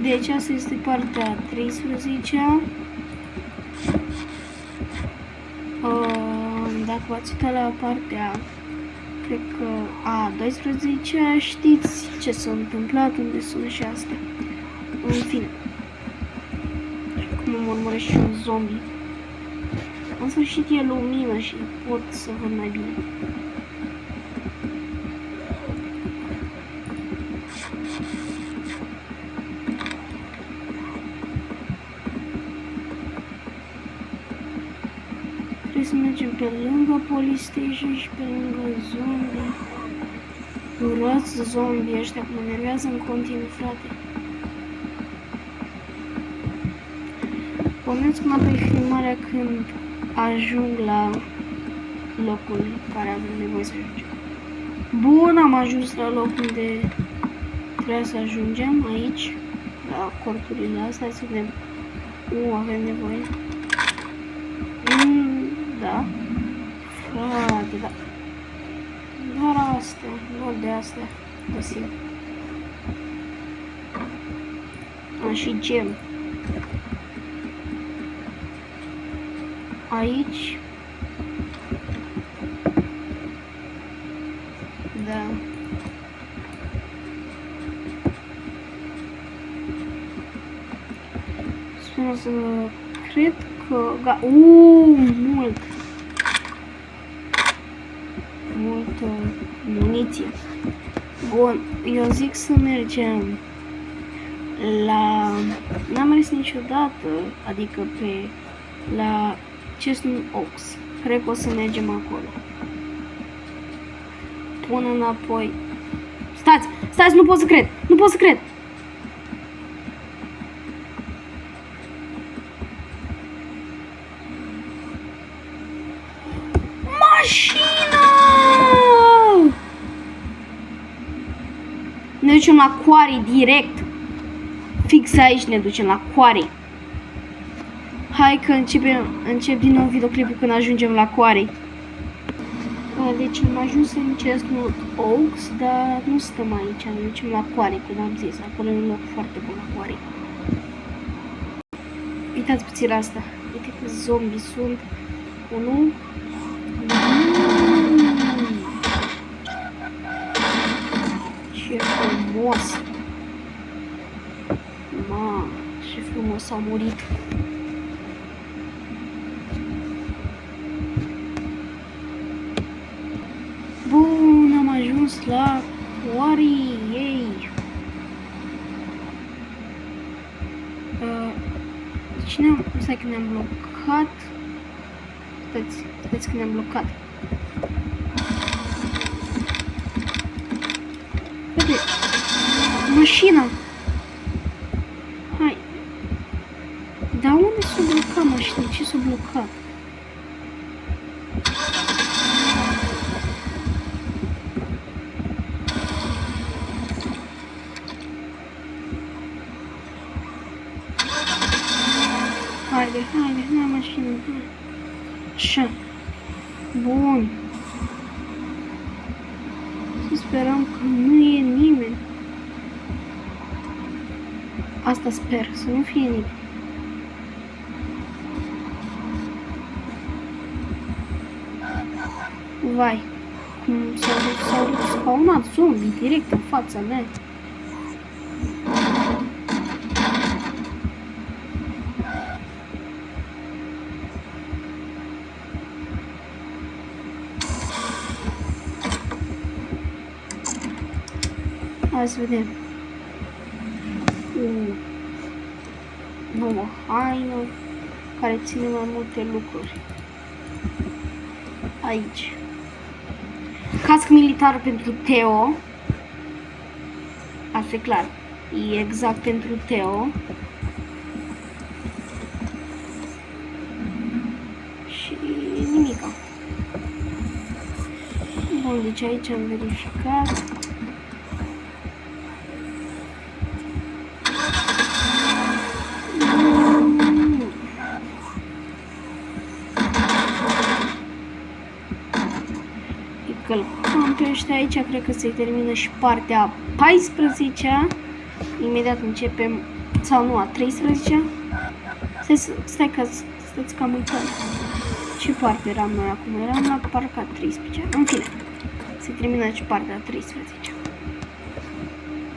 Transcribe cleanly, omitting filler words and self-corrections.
Deci asta este partea 13-a. Dacă v-ați uitat la partea, cred că a 12-a, știți ce s-a întâmplat, unde sunt și astea. În fine. Acum mă urmărește și un zombie. În sfârșit e lumină și pot să văd mai bine. Trebuie să mergem pe lângă police station și pe lângă zombie. Urăți zombie ăștia, mă nervează în continuu, frate. Puneți-mă pe filmarea când ajung la locul care avem nevoie să ajungem. Bun, am ajuns la locul unde trebuie să ajungem, aici, la corturile astea, să vedem. Avem nevoie. Da. Frate, da. Doar astea, doar de astea găsim. Și gem. Aici. Da. Sper să cred că... multă muniție. Bun, eu zic să mergem la... N-am mers niciodată, adică la Chestnut Oaks. Cred că o să mergem acolo. Până înapoi. Stați, nu pot să cred. Mașină! Ne ducem la quarry direct. Fix aici ne ducem la quarry. Hai că încep din nou videoclipul când ajungem la quarry. Deci am ajuns în Chestnut Oaks, dar nu stăm aici, ne ducem la quarry, cum am zis. Acolo e un loc foarte bun la quarry. Uitați puțin la asta. Uite că zombii sunt. Unul. Ce frumos! Ma, ce frumos au murit! Bun, am ajuns la quarry, ei! Stai că ne-am blocat. Stați că ne-am blocat. Uite, mașina! Hai! Dar unde s-a blocat mașina? Ce s-a blocat? Haide, hai mașină, hai. Așa. Bun. Să sperăm că nu e nimeni. Asta sper, să nu fie nimeni. Vai. Cum s-au spawnat zombie direct în fața mea. Hai să vedem. Nouă haină care ține mai multe lucruri. Aici. Casc militar pentru Theo. Asta e clar. E exact pentru Theo. Și nimica. Bun, deci aici am verificat. Călcăm pe ăștia aici, cred că se termină și partea 14-a. Imediat începem Sau nu, a 13? Stai că stați că am uitat. Ce parte eram noi acum? Eram la parcă a 13. În fine, se termină și partea a 13.